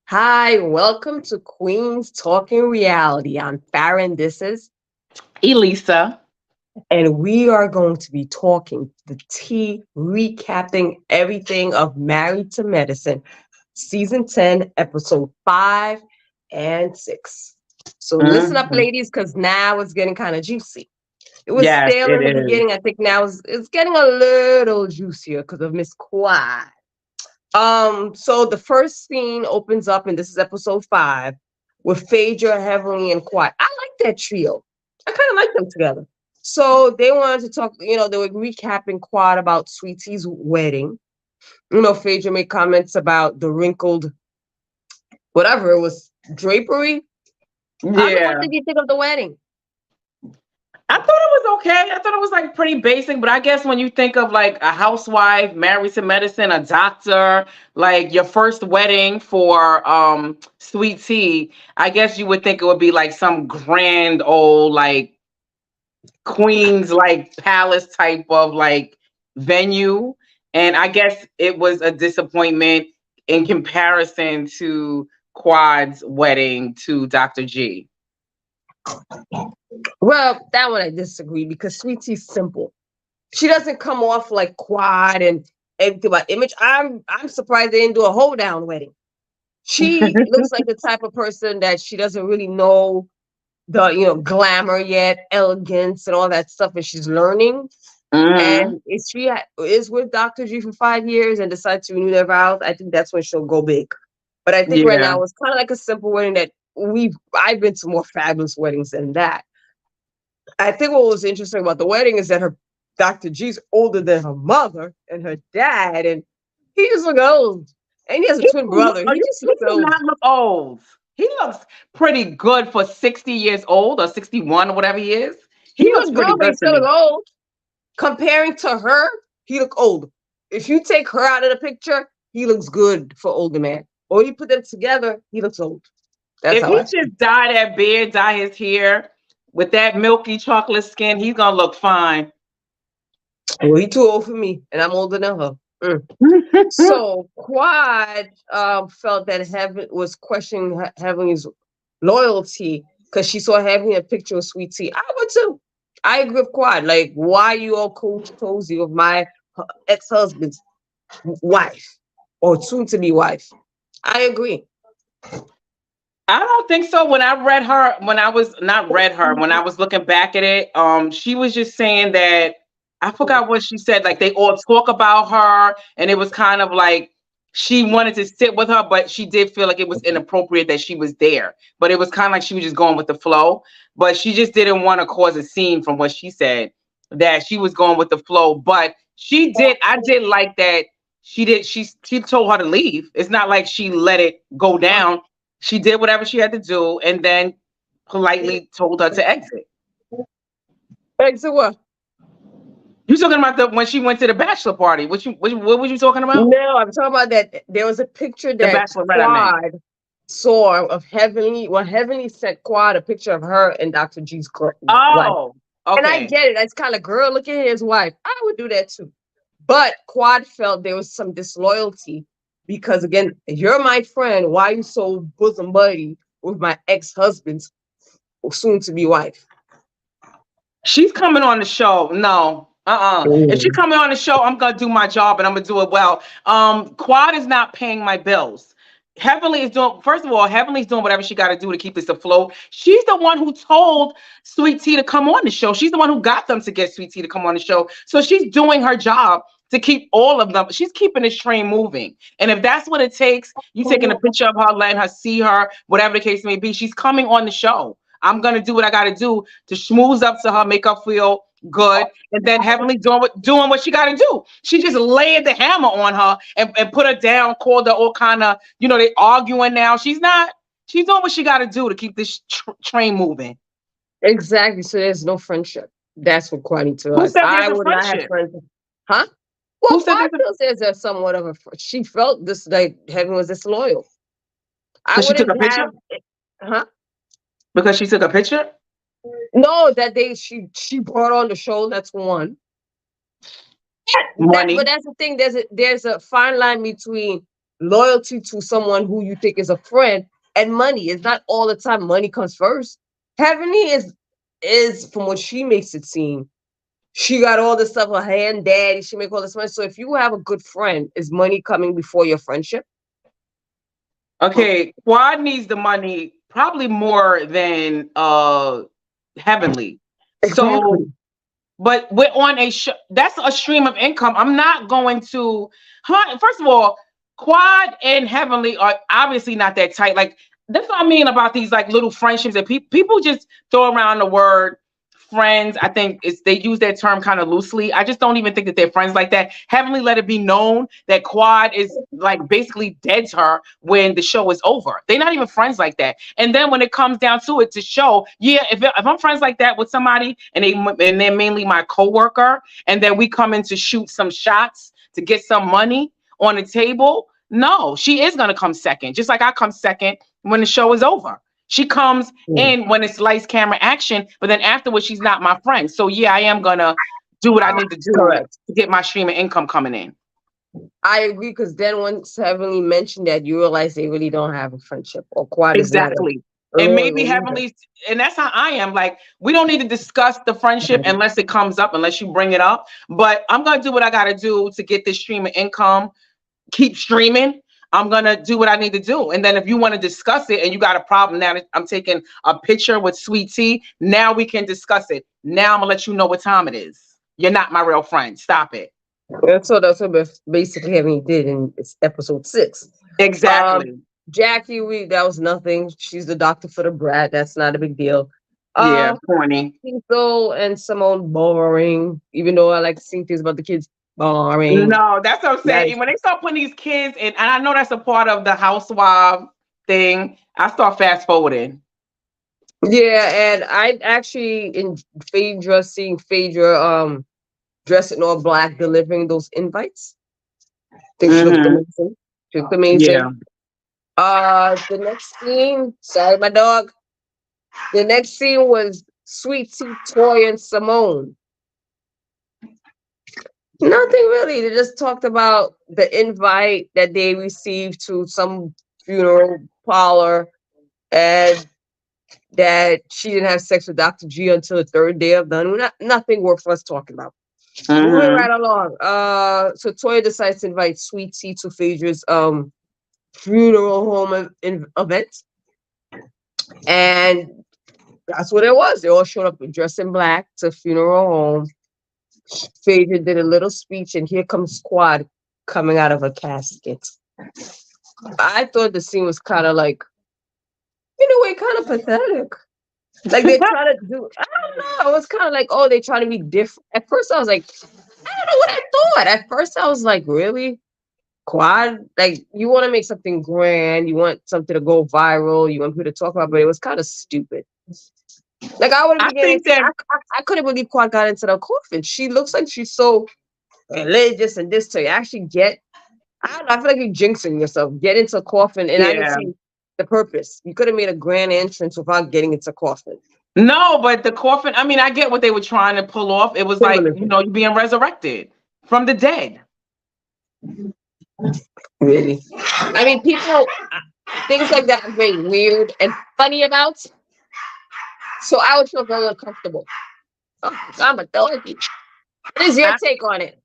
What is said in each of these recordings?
Hi, welcome to Queens Talking Reality. I'm Farron, this is, Elisa. and we are going to be talking the tea, recapping everything of Married to Medicine, season 10, episode 5 and 6. So listen up, Mhm. ladies, because now it's getting kind of juicy. It was Yes, stale it in the is. beginning. I think now it's getting a little juicier because of Miss Quad. So the first scene opens up, and this is episode 5, with Phaedra, Heavenly, and Quiet. I like that trio. I kind of like them together. So they wanted to talk, they were recapping Quad about Sweetie's wedding. Phaedra made comments about the wrinkled, whatever it was, drapery. What Yeah. did you think of the wedding? I thought it was okay. I thought it was like pretty basic, but I guess when you think of like a housewife, married to medicine, a doctor, like your first wedding for sweet tea, I guess you would think it would be like some grand old like Queen's like palace type of like venue. And I guess it was a disappointment in comparison to Quad's wedding to Dr. G. Well, that one I disagree because Sweetie's simple. She doesn't come off like Quad and everything about image. I'm surprised they didn't do a hold down wedding. She looks like the type of person that she doesn't really know the glamour yet, elegance and all that stuff, and she's learning. Mhm. And if she is with Dr. G for 5 years and decides to renew their vows, I think that's when she'll go big. But I think right Yeah. now it's kind of like a simple wedding that I've been to more fabulous weddings than that. I think what was interesting about the wedding is that her Dr. G's older than her mother and her dad, and he just look old. And he has a twin brother. He just He looks do old. not look old. He looks pretty good for 60 years old or 61 or whatever he is. He He looks look pretty good, but he good to still look me. old. Comparing to her, he look old. If you take her out of the picture, he looks good for older man. Or you put them together, he looks old. That's If how he I feel. just dye that beard, dye his hair with that milky chocolate skin, he's gonna look fine. Well, he too old for me, and I'm older than her. Mm. So Quad felt that Heaven was questioning Heavenly's loyalty because she saw Heavenly a picture of Sweet Tea. I would too. I agree with Quad. Like, why you all cozy of my ex-husband's wife or soon to be wife? I agree. I don't think so. When I read her, when I was not read her, when I was looking back at it, she was just saying that I forgot what she said. Like they all talk about her, and it was kind of like she wanted to sit with her, but she did feel like it was inappropriate that she was there. But it was kind of like she was just going with the flow. But she just didn't want to cause a scene from what she said, that she was going with the flow. But she did, I did like that she told her to leave. It's not like she let it go down. She did whatever she had to do and then politely told her to exit. Exit what? You talking about the when she went to the bachelor party? What was you talking about? No, I'm talking about that there was a picture The that bachelorette, I meant. Quad saw of Heavenly. Well, Heavenly sent Quad a picture of her and Dr. G's wife. Oh, And I okay. get it. That's kind of girl, look at his wife. I would do that too. But Quad felt there was some disloyalty because again, you're my friend. Why are you so bosom buddy with my ex-husband's soon to be wife? She's coming on the show. No. If she's Mm. coming on the show, I'm gonna do my job and I'm gonna do it well. Quad is not paying my bills. Heavenly is doing, first of all, Heavenly's doing whatever she got to do to keep this afloat. She's the one who told Sweet Tea to come on the show. She's the one who got them to get Sweet Tea to come on the show. So she's doing her job to keep all of them. She's keeping this train moving. And if that's what it takes, you taking a picture of her, letting her see her, whatever the case may be, she's coming on the show. I'm gonna do what I gotta do to schmooze up to her, make her feel good, and then Heavenly doing what she gotta do. She just laid the hammer on her and put her down, called her all kind of, they arguing now. She's doing what she gotta do to keep this train moving. Exactly. So there's no friendship. That's what Quad needs to Who realize. said there's I a would not have friendship? friends. Huh? Well, Who said Quad there's a feels there's somewhat of a. She felt this like Heaven was disloyal. I because she took wouldn't a picture? have. Huh? Because she took a picture? No, that she brought on the show. That's one. But Money. that's the thing. There's a fine line between loyalty to someone who you think is a friend, and money. It's not all the time money comes first. Heavenly is from what she makes it seem. She got all this stuff, her hand daddy, she make all this money. So if you have a good friend, is money coming before your friendship? Okay, Quad needs the money probably more than Heavenly. So, Exactly. but we're on a that's a stream of income. I'm not going to first of all, Quad and Heavenly are obviously not that tight. Like that's what I mean about these like little friendships that people just throw around the word friends. I think it's they use that term kind of loosely. I just don't even think that they're friends like that. Heavenly let it be known that Quad is like basically dead to her when the show is over. They're not even friends like that. And then when it comes down to it to show, yeah, if I'm friends like that with somebody and they're mainly my coworker, and then we come in to shoot some shots to get some money on the table, no, she is gonna come second, just like I come second when the show is over. She comes Yeah. in when it's lights, camera, action, but then afterwards, she's not my friend. So yeah, I am gonna do what I need to do Correct. to get my stream of income coming in. I agree because then once Heavenly mentioned that, you realize they really don't have a friendship, or Quad is not a Exactly. And maybe loyal either. Heavenly, and that's how I am. Like, we don't need to discuss the friendship unless it comes up, unless you bring it up. But I'm gonna do what I gotta do to get this stream of income, keep streaming. I'm gonna do what I need to do. And then if you want to discuss it and you got a problem now that I'm taking a picture with Sweet Tea, now we can discuss it. Now I'm gonna let you know what time it is. You're not my real friend. Stop it. That's what basically Heavenly did in episode 6. Um, Exactly. Jackie, that was nothing. She's the doctor for the brat. That's not a big deal. Yeah, Uh, corny. Cecil and Simone boring. Even though I like to see things about the kids, boring. No, that's what I'm Not saying. When they start putting these kids in, and I know that's a part of the housewife thing, I start fast forwarding. Yeah, and I actually in seeing Phaedra dressed in all black delivering those invites. I think she looked Hmm. amazing. She looked amazing. Yeah. The next scene, sorry, my dog. The next scene was Sweet Tea, Toy, and Simone. Nothing really. They just talked about the invite that they received to some funeral parlor, and that she didn't have sex with Dr. G until the third day of the honeymoon. Nothing worth us talking about. Moving Hmm. right along. So Toya decides to invite Sweet Tea to Phaedra's funeral home event, and that's what it was. They all showed up dressed in black to funeral home. Phaedra did a little speech, and here comes Squad coming out of a casket. I thought the scene was kind of like, in a way, kind of pathetic. Like they're trying to do, I don't know. It was kind of like, oh, they're trying to be different. At first, I was like, I don't know what I thought. At first, I was like, really? Quad? Like, you want to make something grand, you want something to go viral, you want people to talk about, but it was kind of stupid. Like, I would I be getting, think that I couldn't believe Quad got into the coffin. She looks like she's so religious and this to actually get, I don't know, I feel like you're jinxing yourself. Get into a coffin, and I didn't yeah. see the purpose. You could have made a grand entrance without getting into a coffin. No, but the coffin, I mean, I get what they were trying to pull off. It was like, Symbolism. you're being resurrected from the dead. Really. I mean, people, things like that are very weird and funny about. So I would feel very uncomfortable. Oh, I'm a doggy. What is your I, take on it?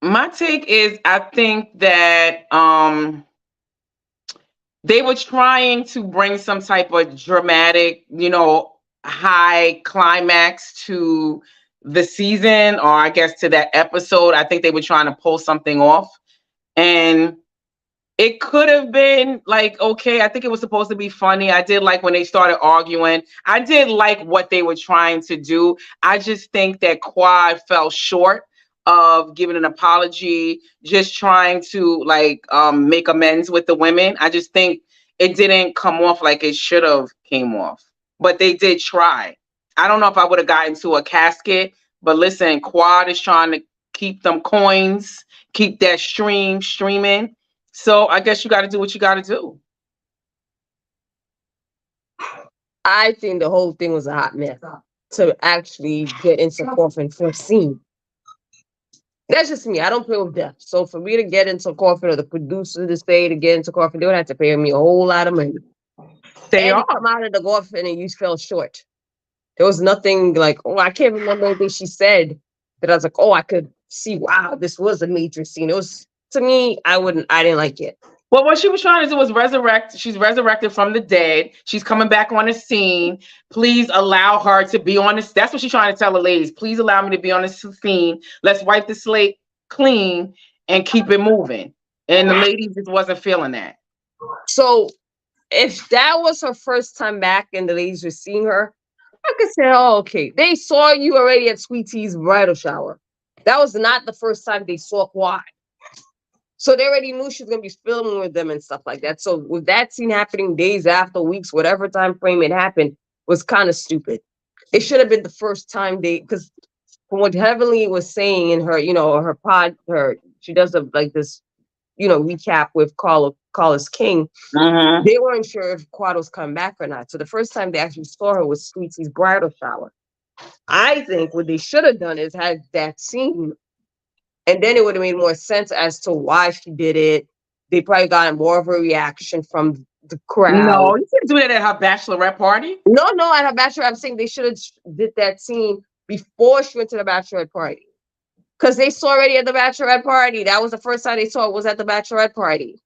my take is I think that they were trying to bring some type of dramatic, high climax to the season, or I guess to that episode. I think they were trying to pull something off. And it could have been like, okay, I think it was supposed to be funny. I did like when they started arguing. I did like what they were trying to do. I just think that Quad fell short of giving an apology, just trying to like make amends with the women. I just think it didn't come off like it should have came off. But they did try. I don't know if I would have gotten to a casket, but listen, Quad is trying to keep them coins, keep that streaming. So I guess you got to do what you got to do. I think the whole thing was a hot mess to actually get into coffin for a scene. That's just me. I don't play with death. So for me to get into coffin or the producer to stay to get into coffin, they would have to pay me a whole lot of money. They And to are. come out of the coffin and you fell short. There was nothing like, oh, I can't remember anything she said that I was like, oh, I could see, wow, this was a major scene. It was, to me, I didn't like it. Well, what she was trying to do was resurrect. She's resurrected from the dead. She's coming back on the scene. Please allow her to be on this. That's what she's trying to tell the ladies. Please allow me to be on the scene. Let's wipe the slate clean and keep it moving. And the ladies just wasn't feeling that. So if that was her first time back and the ladies were seeing her, I could say, oh, okay. They saw you already at Sweet Tea's bridal shower. That was not the first time they saw Quad. So they already knew she was gonna be filming with them and stuff like that. So with that scene happening days after, weeks, whatever time frame it happened, was kind of stupid. It should have been the first time they, because from what Heavenly was saying in her, her pod, she does like this, recap with Carlos King. Mm-hmm. They weren't sure if Quad was coming back or not. So the first time they actually saw her was Sweetie's bridal shower. I think what they should have done is had that scene, and then it would have made more sense as to why she did it. They probably got more of a reaction from the crowd. No, you can't do that at her bachelorette party. No, at her bachelor, I'm saying they should have did that scene before she went to the bachelorette party. Because they saw already at the bachelorette party. That was the first time they saw it was at the bachelorette party.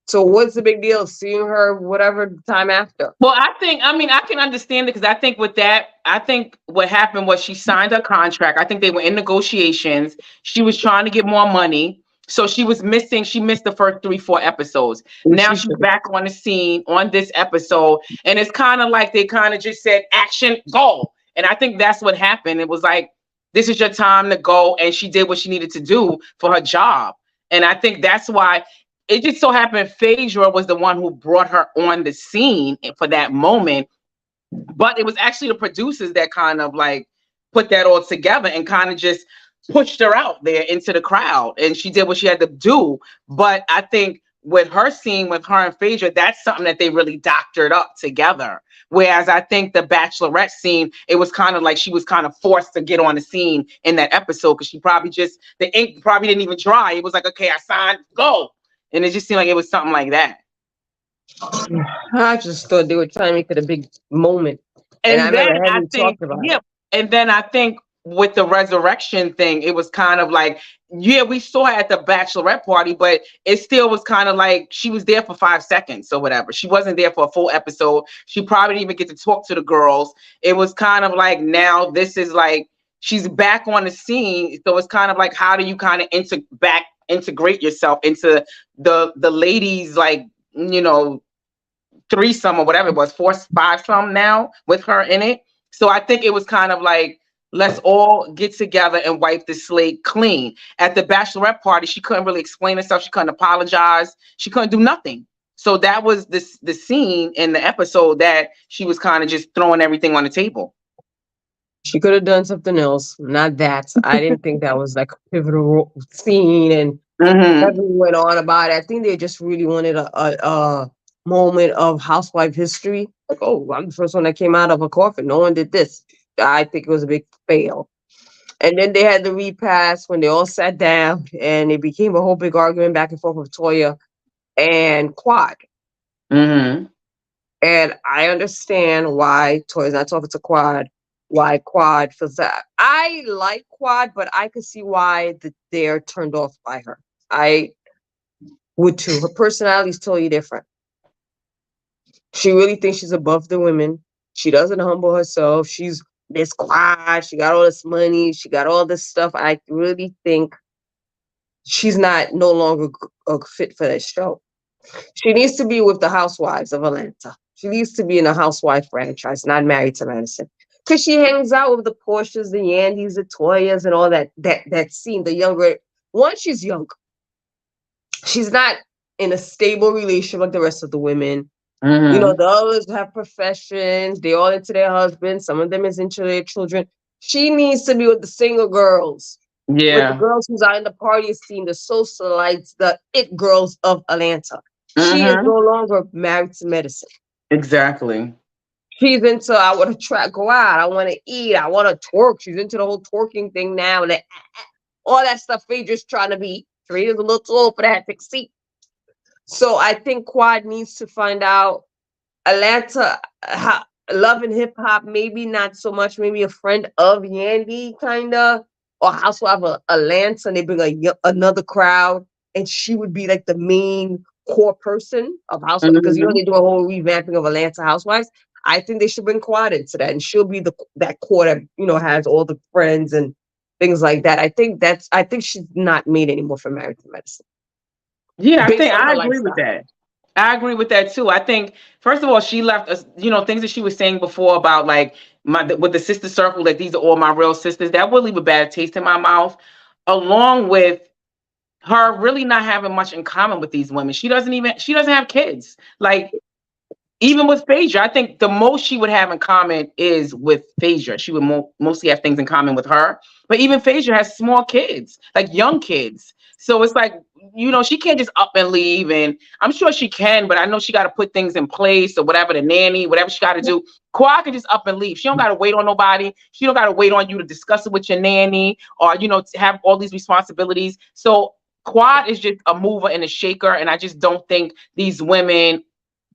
So what's the big deal seeing her whatever time after? Well, I can understand it because I think with that, I think what happened was she signed a contract. I think they were in negotiations. She was trying to get more money. So she missed the first 3-4 episodes. Now she's back on the scene on this episode. And it's kind of like they kind of just said, action, go. And I think that's what happened. It was like, this is your time to go. And she did what she needed to do for her job. And I think that's why it just so happened Phaedra was the one who brought her on the scene for that moment. But it was actually the producers that kind of like put that all together and kind of just pushed her out there into the crowd. And she did what she had to do. But I think with her scene with her and Phaedra, that's something that they really doctored up together. Whereas I think the Bachelorette scene, it was kind of like she was kind of forced to get on the scene in that episode because she probably the ink probably didn't even dry. It was like, okay, I signed, go. And it just seemed like it was something like that. I just thought they were trying to make it a big moment. And then I think, and then I think with the resurrection thing, it was kind of like, yeah, we saw her at the bachelorette party, but it still was kind of like she was there for 5 seconds or whatever. She wasn't there for a full episode. She probably didn't even get to talk to the girls. It was kind of like now this is like she's back on the scene. So it's kind of like, how do you kind of integrate yourself into the ladies, like, threesome or whatever it was, 4, 5 some now with her in it. So I think it was kind of like, let's all get together and wipe the slate clean. At the bachelorette party, she couldn't really explain herself. She couldn't apologize. She couldn't do nothing. So that was the scene in the episode that she was kind of just throwing everything on the table. She could have done something else, not that. I didn't think that was like a pivotal scene, and everyone went on about it. I think they just really wanted a moment of housewife history. Like, oh, I'm the first one that came out of a coffin. No one did this. I think it was a big fail. And then they had the repass when they all sat down, and it became a whole big argument back and forth with Toya and Quad. And I understand why Toya's not talking to Quad. Why Quad feels that. I like Quad, but I could see why they're turned off by her. I would too. Her personality is totally different. She really thinks she's above the women. She doesn't humble herself. She's this Quad. She got all this money. She got all this stuff. I really think she's no longer a fit for that show. She needs to be with the Housewives of Atlanta. She needs to be in a housewife franchise, not Married to Madison. Because she hangs out with the Porsches, the Yandys, the Toyas, and all that scene. The younger one, she's young. She's not in a stable relationship like the rest of the women. The others have professions. They all into their husbands. Some of them is into their children. She needs to be with the single girls. Yeah. With the girls who's out in the party scene, the socialites, the it girls of Atlanta. She is no longer Married to Medicine. Exactly. She's into, I want to go out. I want to eat. I want to twerk. She's into the whole twerking thing now. And all that stuff. Phaedra's trying to be. Phaedra's a little too old for that thick seat. So I think Quad needs to find out Atlanta, love and hip hop, maybe not so much, maybe a friend of Yandy, kind of, or housewife of Atlanta, and they bring another crowd, and she would be like the main core person of housewives, because Mhm. they do a whole revamping of Atlanta housewives. I think they should bring Quad into that, and she'll be that core that has all the friends and things like that. I think she's not made anymore for Married to Medicine Yeah, I based think on I her agree with lifestyle. that. I agree with that too. I think first of all, she left us, things that she was saying before about like with the sister circle, like these are all my real sisters. That would leave a bad taste in my mouth, along with her really not having much in common with these women. She doesn't have kids. Like even with Phaedra, I think the most she would have in common is with Phaedra. She would mostly have things in common with her. But even Phaedra has small kids, like young kids. So it's like, she can't just up and leave. And I'm sure she can, but I know she got to put things in place or whatever, the nanny, whatever she got to do. Quad can just up and leave. She don't got to wait on nobody. She don't got to wait on you to discuss it with your nanny or, to have all these responsibilities. So Quad is just a mover and a shaker. And I just don't think these women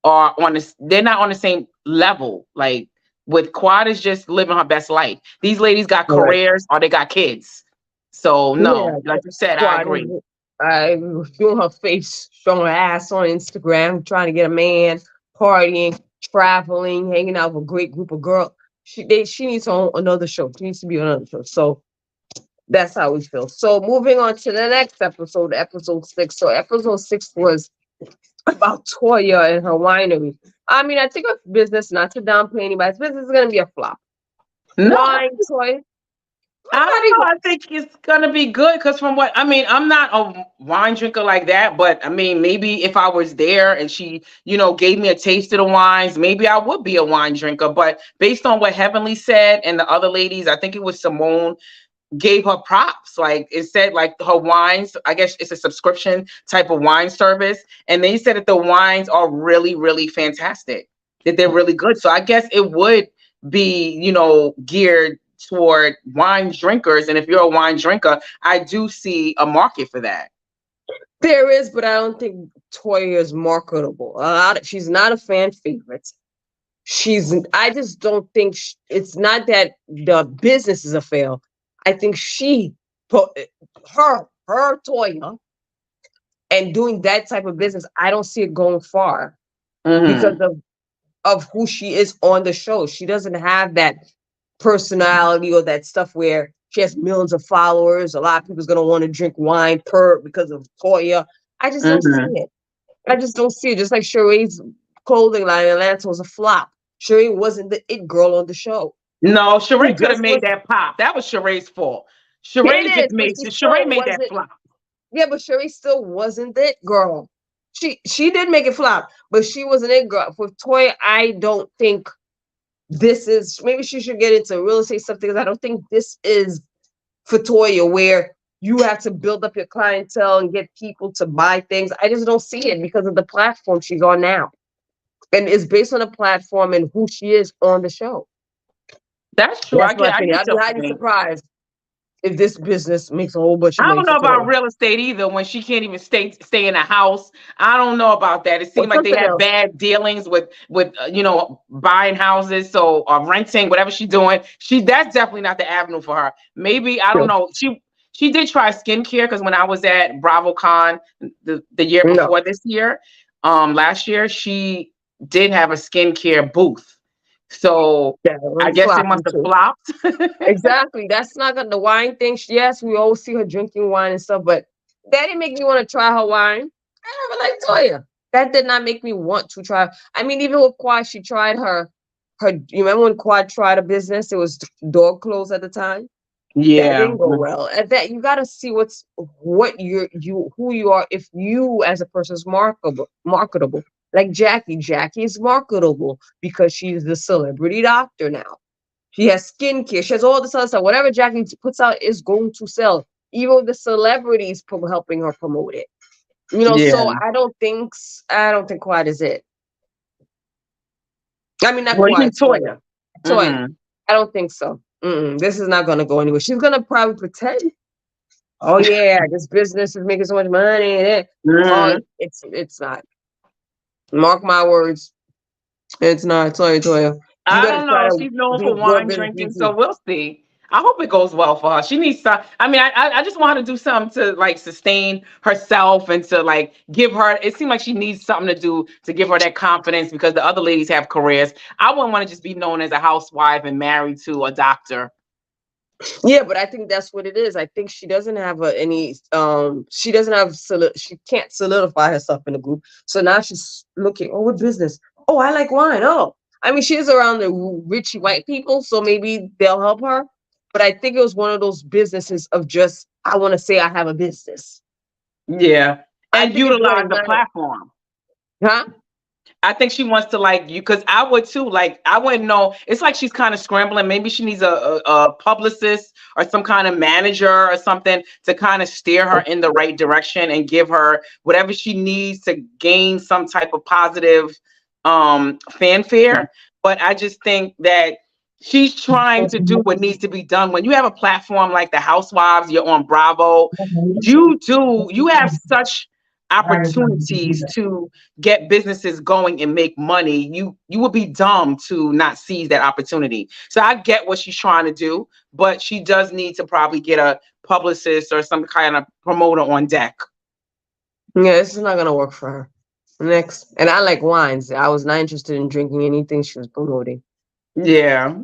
are on this, they're not on the same level. Like with Quad is just living her best life. These ladies got All right. careers or they got kids. So Yeah, no, like you said, I Quad agree. is doing her face, showing her ass on Instagram, trying to get a man, partying, traveling, hanging out with a great group of girls. She needs her own another show. She needs to be on another show. So that's how we feel. So moving on to the next episode, episode 6. So episode 6 was about Toya and her winery. I mean, I think her business, not to downplay anybody's business, is gonna be a flop. No, Wine, Toya. I don't Nobody. know. I think it's gonna be good because from what I mean, I'm not a wine drinker like that, but I mean, maybe if I was there and she, gave me a taste of the wines, maybe I would be a wine drinker. But based on what Heavenly said and the other ladies, I think it was Simone gave her props. Like it said, like her wines, I guess it's a subscription type of wine service. And they said that the wines are really, really fantastic, that they're really good. So I guess it would be, geared toward wine drinkers. And if you're a wine drinker, I do see a market for that. There is, but I don't think Toya is marketable. She's not a fan favorite. I just don't think it's not that the business is a fail. I think her Toya, and doing that type of business, I don't see it going far because Hmm. of who she is on the show. She doesn't have that personality or that stuff where she has millions of followers. A lot of people's gonna want to drink wine because of Toya. I just don't see Hmm. it. I just don't see it. Just like Sheree's clothing line in Atlanta was a flop. Sheree wasn't the it girl on the show. No, She Sheree could have just made was. that pop. That was Sheree's fault. It is, but she Sheree still made that wasn't. flop. Yeah, but Sheree still wasn't it girl. She did make it flop, but she wasn't it girl. For Toy, I don't think this is. Maybe she should get into real estate stuff because I don't think this is for Toya where you have to build up your clientele and get people to buy things. I just don't see it because of the platform she's on now. And it's based on the platform and who she is on the show. That's true. That's my I opinion. get I'd be your highly point. surprised if this business makes a whole bunch of I money don't for know about Toya. real estate either when she can't even stay in a house. I don't know about that. It Or seemed like they something had else. bad dealings with buying houses, so or renting, whatever she's doing. That's definitely not the avenue for her. Maybe I don't No. know. She did try skincare because when I was at BravoCon the year No. before this year, last year, she did have a skincare booth. So Yeah, I I'm guess it must flopping have too. flopped. Exactly. That's not gonna the wine thing. Yes, we always see her drinking wine and stuff, but that didn't make me want to try her wine. I never liked Toya. That did not make me want to try. I mean, even with Quad, she tried her. You remember when Quad tried a business? It was dog clothes at the time. That Yeah. didn't go well. At that, you got to see what you who you are. If you as a person is marketable. Like Jackie. Jackie is marketable because she's the celebrity doctor now. She has skincare. She has all this other stuff. Whatever Jackie puts out is going to sell. Even the celebrities helping her promote it. So Yeah. I don't think Quad is it. I mean, not Well, even Quad, Toya. Toya. Toya. Hmm. I don't think so. This is not going to go anywhere. She's going to probably pretend. oh yeah, this business is making so much money. Oh, Mhm. it's not. Mark my words, it's not. Sorry, Toya. You I better don't try know. to She's known be for your wine business drinking, so VP. we'll see. I hope it goes well for her. She needs some. I mean, I just want her to do something to like sustain herself and to like give her. It seems like she needs something to do to give her that confidence because the other ladies have careers. I wouldn't want to just be known as a housewife and married to a doctor. Yeah, but I think that's what it is. I think she doesn't have any. She doesn't have. She can't solidify herself in the group. So now she's looking. Oh, what business? Oh, I like wine. Oh, I mean, she's around the rich white people, so maybe they'll help her. But I think it was one of those businesses of just I want to say I have a business. Yeah, I and think it's good. utilize It's the not, platform. huh? I think she wants to like you because I would too. Like I wouldn't know. It's like she's kind of scrambling. Maybe she needs a publicist or some kind of manager or something to kind of steer her in the right direction and give her whatever she needs to gain some type of positive fanfare. But I just think that she's trying to do what needs to be done. When you have a platform like the Housewives, you're on Bravo, you have such opportunities to get businesses going and make money. You would be dumb to not seize that opportunity. So I get what she's trying to do, but she does need to probably get a publicist or some kind of promoter on deck. Yeah, this is not gonna work for her. Next, and I like wines. I was not interested in drinking anything she was promoting. Yeah.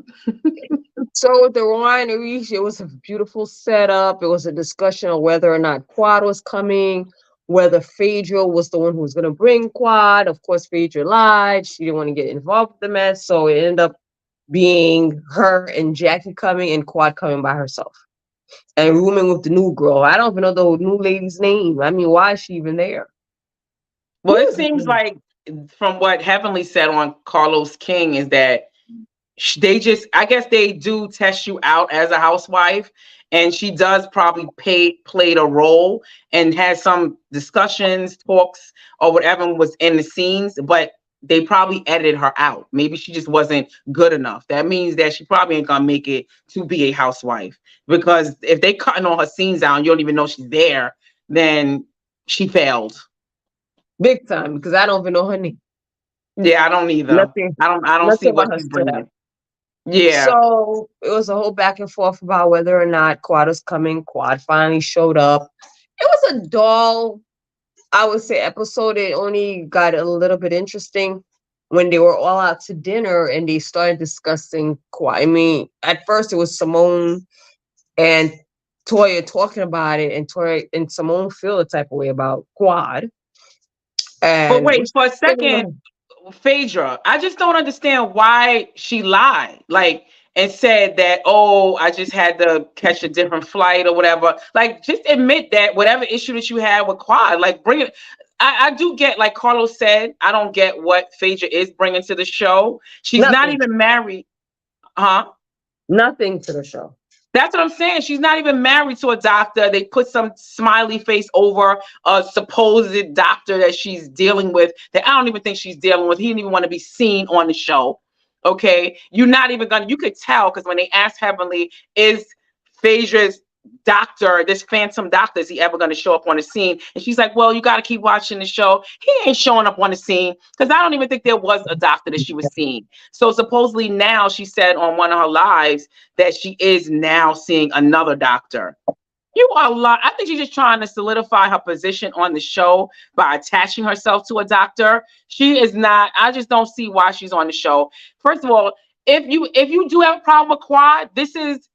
So with the winery, it was a beautiful setup. It was a discussion of whether or not Quad was coming, whether Phaedra was the one who was going to bring Quad. Of course, Phaedra lied. She didn't want to get involved with the mess, so it ended up being her and Jackie coming and Quad coming by herself and rooming with the new girl. I don't even know the new lady's name. I mean, why is she even there? Well, Who it is this seems lady? like from what Heavenly said on Carlos King is that they just I guess they do test you out as a housewife, and she does probably played a role and had some discussions, talks, or whatever was in the scenes, but they probably edited her out. Maybe she just wasn't good enough. That means that she probably ain't gonna make it to be a housewife, because if they cutting all her scenes out and you don't even know she's there, then she failed. Big time, because I don't even know her name. Yeah, I don't either. Nothing, I don't see nothing what about her she's stood out. bringing. Yeah. So it was a whole back and forth about whether or not Quad was coming. Quad finally showed up. It was a dull, I would say, episode. It only got a little bit interesting when they were all out to dinner and they started discussing Quad. I mean, at first it was Simone and Toya talking about it, and Toya and Simone feel a type of way about Quad. But And wait, what's for a getting second, on? Phaedra, I just don't understand why she lied. Like, and said that, oh, I just had to catch a different flight or whatever. Like, just admit that whatever issue that you had with Quad, like, bring it. I do get, like Carlos said, I don't get what Phaedra is bringing to the show. She's not Nothing. even married. Huh? Nothing to the show. That's what I'm saying. She's not even married to a doctor. They put some smiley face over a supposed doctor that she's dealing with that I don't even think she's dealing with. He didn't even want to be seen on the show. Okay. You're not even gonna, you could tell because when they asked Heavenly, is Phaedra's doctor, this phantom doctor, is he ever going to show up on the scene? And she's like, well, you got to keep watching the show. He ain't showing up on the scene because I don't even think there was a doctor that she was seeing. So supposedly now she said on one of her lives that she is now seeing another doctor. You are a lot. I think she's just trying to solidify her position on the show by attaching herself to a doctor. She is not. I just don't see why she's on the show. First of all, if you do have a problem with Quad, this is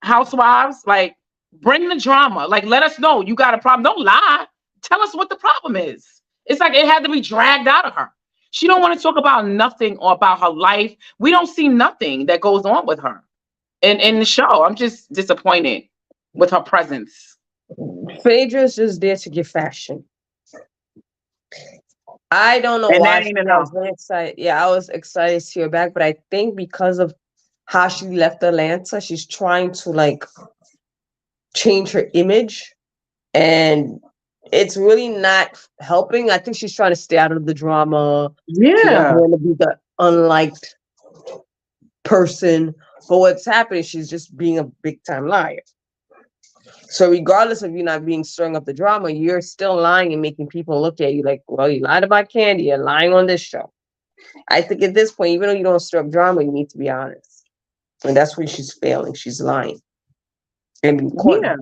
Housewives. Like, bring the drama. Like, let us know you got a problem. Don't lie. Tell us what the problem is. It's like it had to be dragged out of her. She don't want to talk about nothing or about her life. We don't see nothing that goes on with her in the show. I'm just disappointed with her presence. Phaedra's just there to get fashion. I don't know And why that she ain't I was enough. very excited. Yeah, I was excited to see her back, but I think because of how she left Atlanta, she's trying to like change her image, and it's really not helping. I think she's trying to stay out of the drama. She doesn't Yeah. want to be the unliked person. But what's happening, she's just being a big time liar. So regardless of you not being stirring up the drama, you're still lying and making people look at you like, well, you lied about Candy, you're lying on this show. I think at this point, even though you don't stir up drama, you need to be honest. And that's where she's failing. She's lying and being corny. Yeah.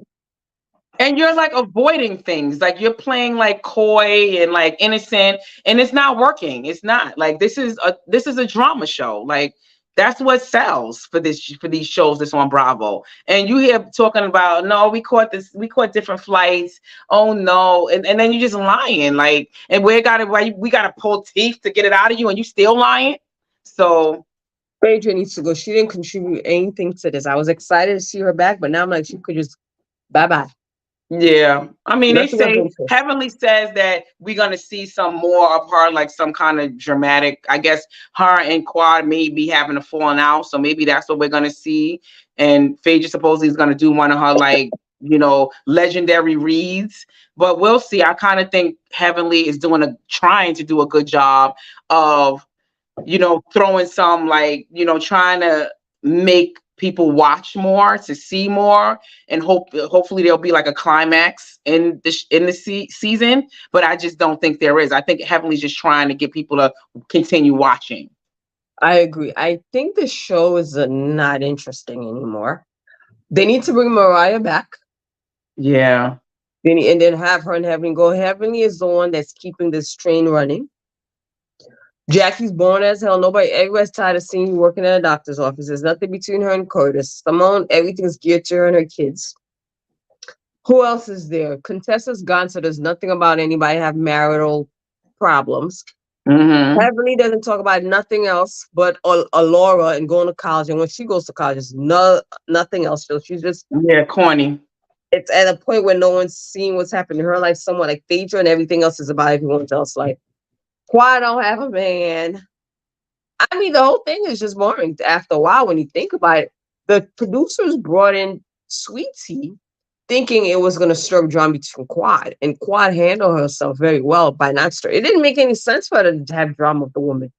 And you're like avoiding things. Like you're playing like coy and like innocent, and it's not working. It's not. Like this is a drama show. Like that's what sells for these shows that's on Bravo. And you hear talking about, no, we caught different flights. Oh no. And then you just lying. Like, and we gotta pull teeth to get it out of you, and you still lying. So Phaedra needs to go. She didn't contribute anything to this. I was excited to see her back, but now I'm like, she could just bye bye. yeah, I mean, they Nothing of say interest. Heavenly says that we're gonna see some more of her, like some kind of dramatic. I guess her and Quad may be having a falling out, so maybe that's what we're gonna see. And Phaedra supposedly is gonna do one of her like legendary reads, but we'll see. I kind of think Heavenly is trying to do a good job of throwing some like, trying to make people watch more to see more, and hopefully there'll be like a climax in the season. But I just don't think there is. I think Heavenly's just trying to get people to continue watching. I agree. I think the show is not interesting anymore. They need to bring Mariah back. Yeah. And then have her and Heavenly go. Heavenly is the one that's keeping this train running. Jackie's born as hell. Everybody's tired of seeing you working at a doctor's office. There's nothing between her and Curtis. Simone, everything's geared to her and her kids. Who else is there? Contessa's gone, so there's nothing about anybody have marital problems. Mm-hmm. Heavenly doesn't talk about nothing else but Alaura and going to college. And when she goes to college, there's nothing else. So she's just, Yeah, corny. it's at a point where no one's seeing what's happening in her life. Somewhat like Phaedra, and everything else is about everyone else's life. Why don't have a man? I mean, the whole thing is just boring after a while when you think about it. The producers brought in Sweet Tea thinking it was going to stir up drama between Quad, and Quad handled herself very well by not stir. It didn't make any sense for her to have drama with the woman.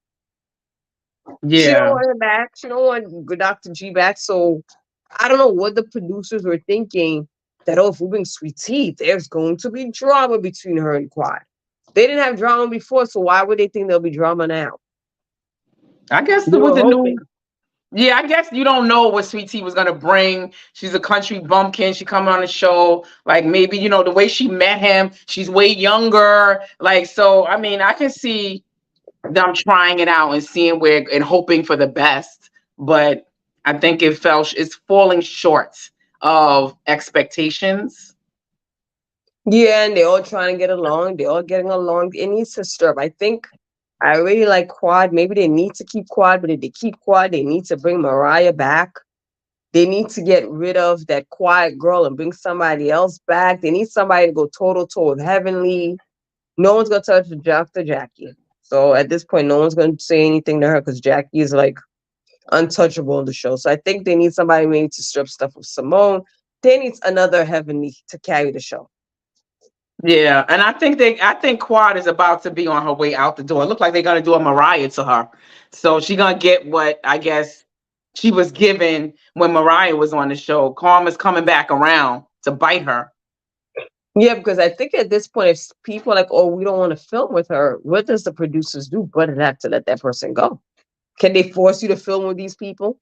She don't Yeah. want her back. She don't want Dr. G back. So I don't know what the producers were thinking that, oh, if we bring Sweet Tea, there's going to be drama between her and Quad. They didn't have drama before, so why would they think there'll be drama now? I guess They with were the hoping. new. Yeah, I guess you don't know what Sweet Tea was gonna bring. She's a country bumpkin. She coming on the show. Like maybe, the way she met him, she's way younger. Like, so I mean, I can see them trying it out and seeing where and hoping for the best. But I think it's falling short of expectations. Yeah, and they're all trying to get along. They're all getting along. It needs to stir up. I think I really like Quad. Maybe they need to keep Quad, but if they keep Quad, they need to bring Mariah back. They need to get rid of that quiet girl and bring somebody else back. They need somebody to go toe to toe with Heavenly. No one's gonna touch Dr. Jackie. So at this point, no one's gonna say anything to her because Jackie is like untouchable in the show. So I think they need somebody maybe to strip stuff with Simone. They need another Heavenly to carry the show. Yeah, and I think Quad is about to be on her way out the door. It looked like they're gonna do a Mariah to her. So she gonna get what I guess she was given when Mariah was on the show. Karma's coming back around to bite her. Yeah, because I think at this point, if people are like, oh, we don't want to film with her, what does the producers do but have to let that person go? Can they force you to film with these people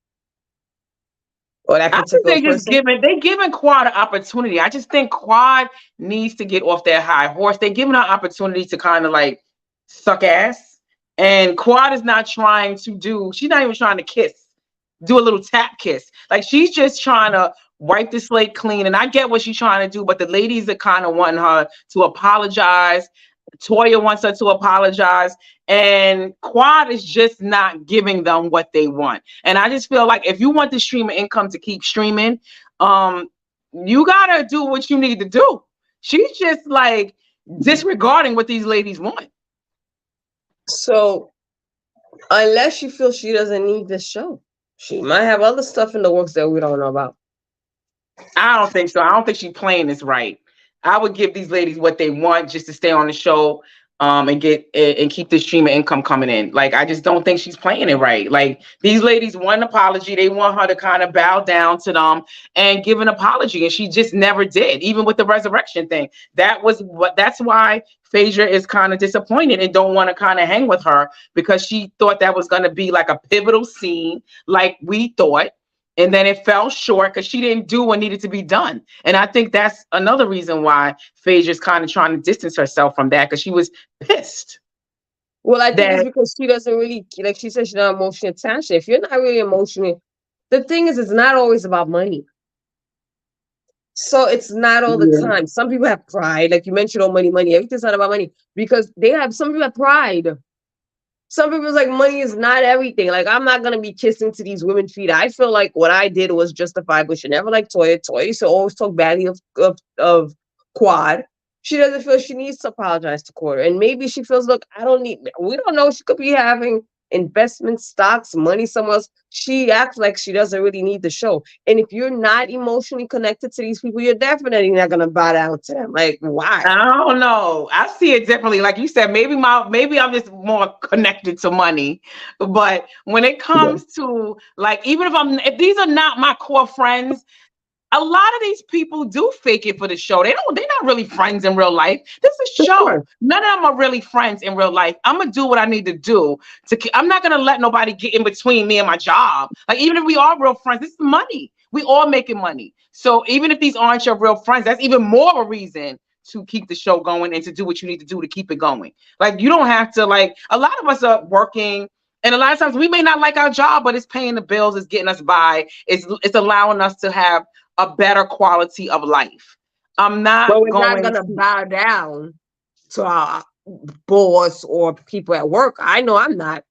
or that I think particular person? they giving Quad an opportunity. I just think Quad needs to get off that high horse. They giving her an opportunity to kind of like suck ass. And Quad is not trying to she's not even trying to do a little tap kiss. Like she's just trying to wipe the slate clean. And I get what she's trying to do, but the ladies are kind of wanting her to apologize. Toya wants her to apologize, and Quad is just not giving them what they want. And I just feel like if you want the streamer income to keep streaming, you gotta do what you need to do. She's just like disregarding what these ladies want. So unless you feel she doesn't need this show, she might have other stuff in the works that we don't know about. I don't think so. I don't think she's playing this right. I would give these ladies what they want just to stay on the show. and get and keep the stream of income coming in. Like, I just don't think she's playing it right. Like, these ladies want an apology. They want her to kind of bow down to them and give an apology, and she just never did. Even with the resurrection thing, that's why Phaedra is kind of disappointed and don't want to kind of hang with her, because she thought that was going to be like a pivotal scene, like we thought. And then it fell short because she didn't do what needed to be done. And I think that's another reason why Phaedra's kind of trying to distance herself from that, because she was pissed. Well, I think it's because she doesn't really, like she said, she's not emotionally attached. If you're not really emotionally, the thing is, it's not always about money. So it's not all the time. Some people have pride, like you mentioned, oh, money. Everything's not about money, because some people have pride. Some people's like, money is not everything. Like, I'm not gonna be kissing to these women feet. I feel like what I did was justified, but she never liked Toya. Toya used to always talk badly of Quad. She doesn't feel she needs to apologize to Quarter. And maybe she feels, look, we don't know. She could be having investment stocks, money somewhere else. She acts like she doesn't really need the show. And if you're not emotionally connected to these people, you're definitely not gonna bow down to them. Like, why? I don't know. I see it differently. Like you said, maybe I'm just more connected to money. But when it comes to, like, even if these are not my core friends, a lot of these people do fake it for the show. They're not really friends in real life. This is a show. None of them are really friends in real life. I'm gonna do what I need to do I'm not gonna let nobody get in between me and my job. Like, even if we are real friends, this is money. We all making money. So even if these aren't your real friends, that's even more of a reason to keep the show going and to do what you need to do to keep it going. Like, you don't have to, like, a lot of us are working, and a lot of times we may not like our job, but it's paying the bills, it's getting us by, it's allowing us to have a better quality of life. I'm not But we're not gonna bow down to our boss or people at work. I know I'm not.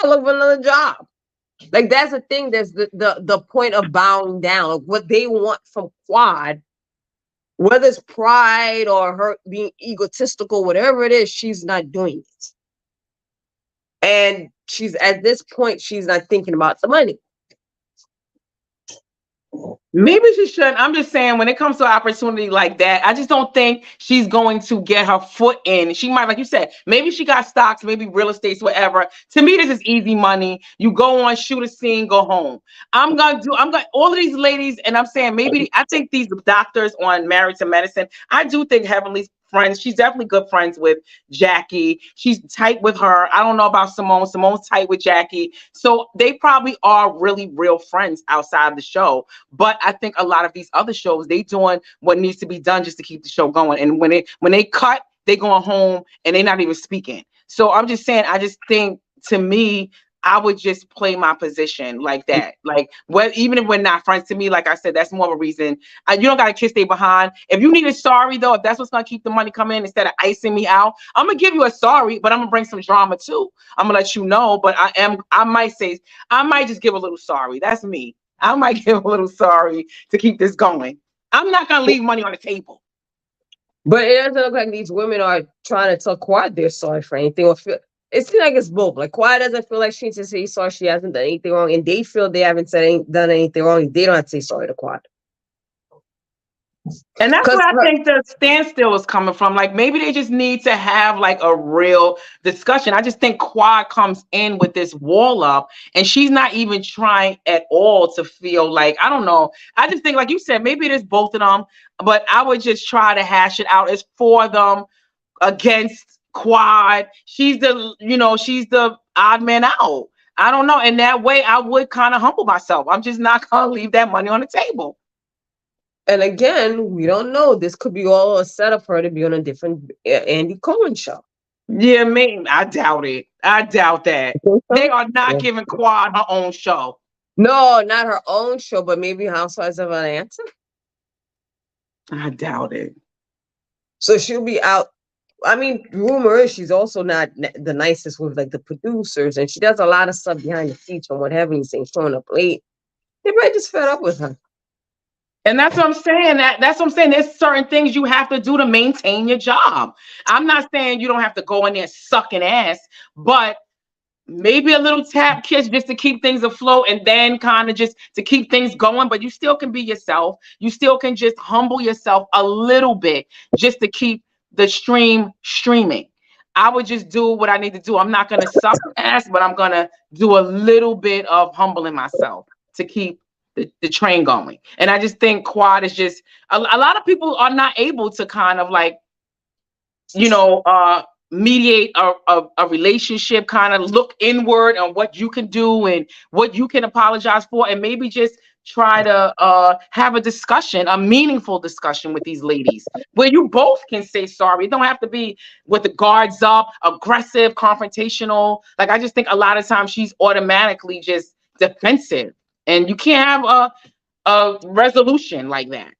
I look for another job. Like, that's the thing. There's the point of bowing down. Like, what they want from Quad, whether it's pride or her being egotistical, whatever it is, she's not doing it. And she's, at this point, she's not thinking about the money. Maybe she shouldn't. I'm just saying, when it comes to an opportunity like that, I just don't think she's going to get her foot in. She might, like you said, maybe she got stocks, maybe real estate, whatever. To me, this is easy money. You go on, shoot a scene, go home. All of these ladies, and I'm saying, I think these doctors on Married to Medicine, I do think Heavenly's friends. She's definitely good friends with Jackie. She's tight with her. I don't know about Simone. Simone's tight with Jackie. So they probably are really real friends outside of the show. But I think a lot of these other shows, they doing what needs to be done just to keep the show going. And when they cut, they going home and they're not even speaking. So I'm just saying, I just think, to me, I would just play my position like that. Like, even if we're not friends, to me, like I said, that's more of a reason. You don't got to kiss they behind. If you need a sorry, though, if that's what's going to keep the money coming in instead of icing me out, I'm going to give you a sorry, but I'm going to bring some drama too. I'm going to let you know, but I might just give a little sorry. That's me. I might give a little sorry to keep this going. I'm not going to leave money on the table. But it doesn't look like these women are trying to tell Quad they're sorry for anything, or feel. It seems like it's both. Like, Quad doesn't feel like she needs to say sorry. She hasn't done anything wrong, and they feel they haven't done anything wrong. They don't have to say sorry to Quad. And that's where I think the standstill is coming from. Like, maybe they just need to have like a real discussion. I just think Quad comes in with this wall up, and she's not even trying at all to feel like, I don't know. I just think, like you said, maybe it is both of them, but I would just try to hash it out as for them against Quad. She's the odd man out. I don't know. In that way, I would kind of humble myself. I'm just not gonna leave that money on the table. And again, we don't know. This could be all a setup for her to be on a different Andy Cohen show. Yeah, maybe. I doubt it. I doubt that. They are not giving Quad her own show. No, not her own show, but maybe Housewives of Atlanta. I doubt it. So she'll be out. I mean, rumor is she's also not the nicest with like the producers, and she does a lot of stuff behind the scenes from what Heavenly's saying, showing up late. They might just fed up with her. And that's what I'm saying. That's what I'm saying. There's certain things you have to do to maintain your job. I'm not saying you don't have to go in there sucking ass, but maybe a little tap kiss just to keep things afloat, and then kind of just to keep things going. But you still can be yourself. You still can just humble yourself a little bit just to keep the stream streaming. I would just do what I need to do. I'm not gonna suck ass, but I'm gonna do a little bit of humbling myself to keep the train going. And I just think Quad is just a lot of people are not able to kind of like, you know, mediate a relationship, kind of look inward on what you can do and what you can apologize for, and maybe just try to have a discussion, a meaningful discussion with these ladies where you both can say sorry. It don't have to be with the guards up, aggressive, confrontational. Like, I just think a lot of times she's automatically just defensive, and you can't have a resolution like that.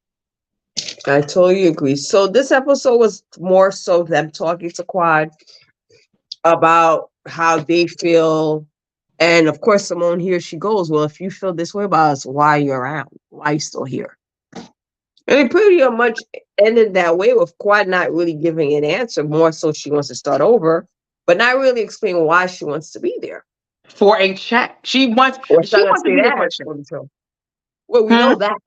I totally agree. So this episode was more so them talking to Quad about how they feel. And of course, Simone, here she goes, well, if you feel this way about us, why are you around? Why are you still here? And it pretty much ended that way, with Quad not really giving an answer. More so she wants to start over, but not really explaining why she wants to be there. For a check. She wants Or she's not going to to say be there for a check. that. Well, we know that.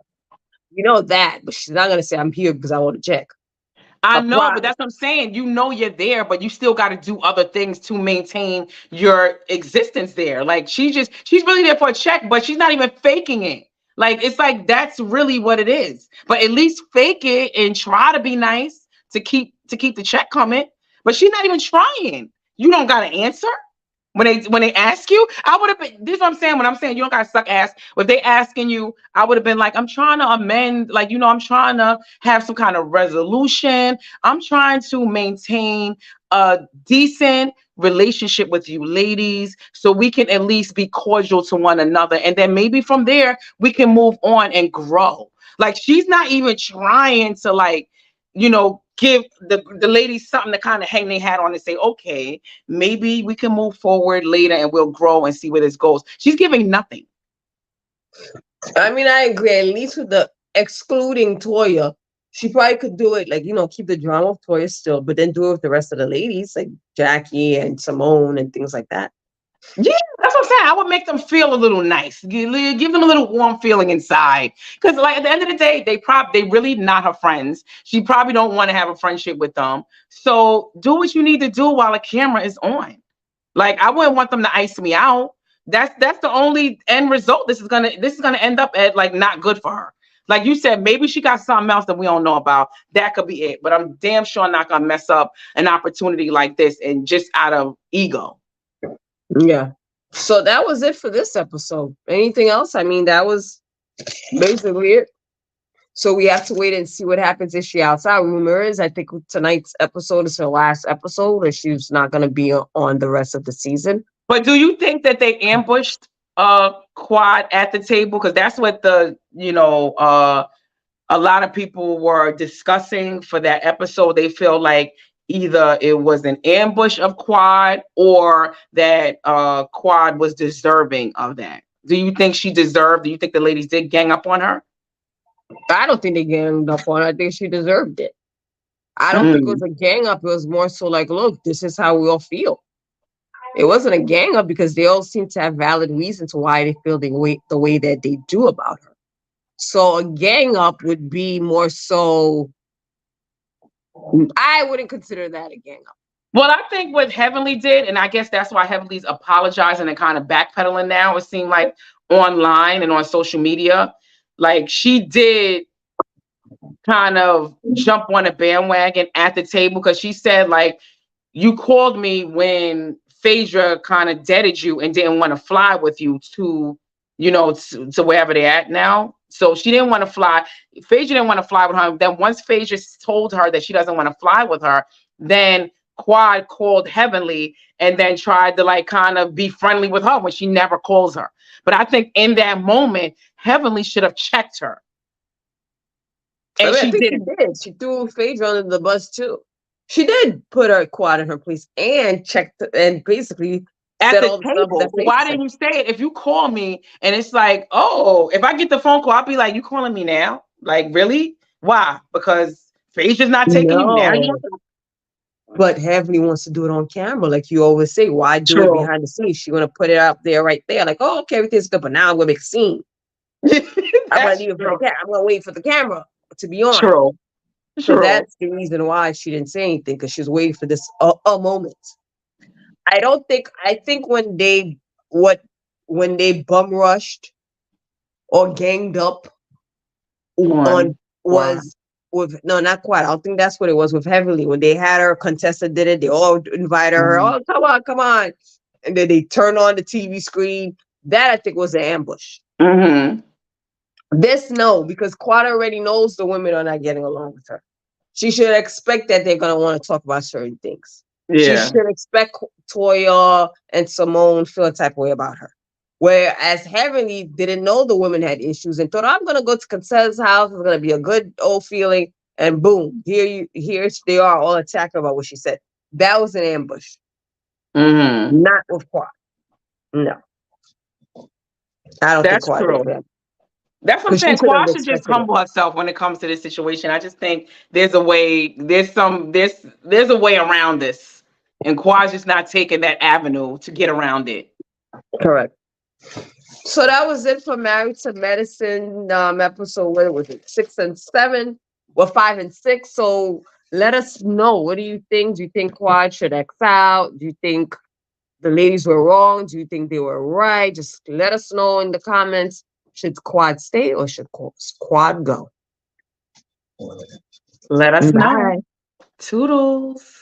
We know that, but she's not going to say, I'm here because I want to check. I know, but that's what I'm saying. You know you're there, but you still got to do other things to maintain your existence there. Like, she's really there for a check, but she's not even faking it. Like, it's like that's really what it is. But at least fake it and try to be nice to keep the check coming. But she's not even trying. You don't got to answer. When they ask you, I would have been, this is what I'm saying. When I'm saying you don't gotta suck ass, if they asking you, I would have been like, I'm trying to amend, like, you know, I'm trying to have some kind of resolution. I'm trying to maintain a decent relationship with you ladies so we can at least be cordial to one another. And then maybe from there we can move on and grow. Like, she's not even trying to, like, you know, give the ladies something to kind of hang their hat on and say, okay, maybe we can move forward later and we'll grow and see where this goes. She's giving nothing. I mean, I agree. At least with the excluding Toya, she probably could do it, like, you know, keep the drama of Toya still, but then do it with the rest of the ladies, like Jackie and Simone and things like that. Yeah, that's what I'm saying. I would make them feel a little nice, give them a little warm feeling inside. Because, like, at the end of the day, they really not her friends. She probably don't want to have a friendship with them. So do what you need to do while the camera is on. Like, I wouldn't want them to ice me out. That's the only end result. This is gonna end up at, like, not good for her. Like you said, maybe she got something else that we don't know about. That could be it. But I'm damn sure not gonna mess up an opportunity like this and just out of ego. Yeah. So that was it for this episode. Anything else? I mean, that was basically it. So we have to wait and see what happens if she outside. Rumor is, I think tonight's episode is her last episode, or she's not going to be on the rest of the season. But do you think that they ambushed Quad at the table? Because that's what a lot of people were discussing for that episode. They feel like either it was an ambush of Quad or that Quad was deserving of that. Do you think she deserved? Do you think the ladies did gang up on her? I don't think they ganged up on her. I think she deserved it. I don't think it was a gang up. It was more so like, look, this is how we all feel. It wasn't a gang up because they all seem to have valid reasons why they feel the way that they do about her. So a gang up would be more so, I wouldn't consider that a gang up. Well, I think what Heavenly did, and I guess that's why Heavenly's apologizing and kind of backpedaling now, it seemed like, online and on social media, like, she did kind of jump on a bandwagon at the table, because she said, like, you called me when Phaedra kind of deaded you and didn't want to fly with you to, you know, to wherever they're at now. So she didn't want to fly. Phaedra didn't want to fly with her. Then once Phaedra told her that she doesn't want to fly with her, then Quad called Heavenly and then tried to, like, kind of be friendly with her when she never calls her. But I think in that moment, Heavenly should have checked her. And I think she did. She threw Phaedra under the bus too. She did put her Quad in her place and checked and basically at the table. Why didn't you say it? If you call me and it's like, oh, if I get the phone call, I'll be like, you calling me now? Like, really? Why? Because Phaedra's not taking you now. But Heavenly wants to do it on camera, like you always say. Why do it behind the scenes? She's gonna put it out there, right there, like, oh, okay, everything's good. But now I'm gonna make a scene. I'm gonna wait for the camera to be on. True. So True. that's the reason why she didn't say anything, because she was waiting for this a moment. I think what when they bum rushed or ganged up On on Quad. was with no, not quite. I don't think that's what it was with Heavenly. When they had her contestant did it, they all invited her. Mm-hmm. Oh, come on, come on. And then they turn on the TV screen. That I think was an ambush. Mm-hmm. This no, because Quad already knows the women are not getting along with her. She should expect that they're gonna want to talk about certain things. She Yeah. should expect Toya and Simone feel a type of way about her. Whereas Heavenly didn't know the women had issues and thought, I'm gonna go to Conceal's house, it's gonna be a good old feeling, and boom, here they are all attacking about what she said. That was an ambush, Mm-hmm. not with Quad. No, I don't think That's Quad did true. that. That's what I'm Because she saying. should have Quad should just expected it. humble herself when it comes to this situation. I just think there's a way, there's a way around this. And Quad's just not taking that avenue to get around it. Correct. So that was it for Married to Medicine episode. What was it? 6 and 7, well, 5 and 6. So let us know. What do you think? Do you think Quad should X out? Do you think the ladies were wrong? Do you think they were right? Just let us know in the comments. Should Quad stay or should Quad go? Let us know. Bye. Toodles.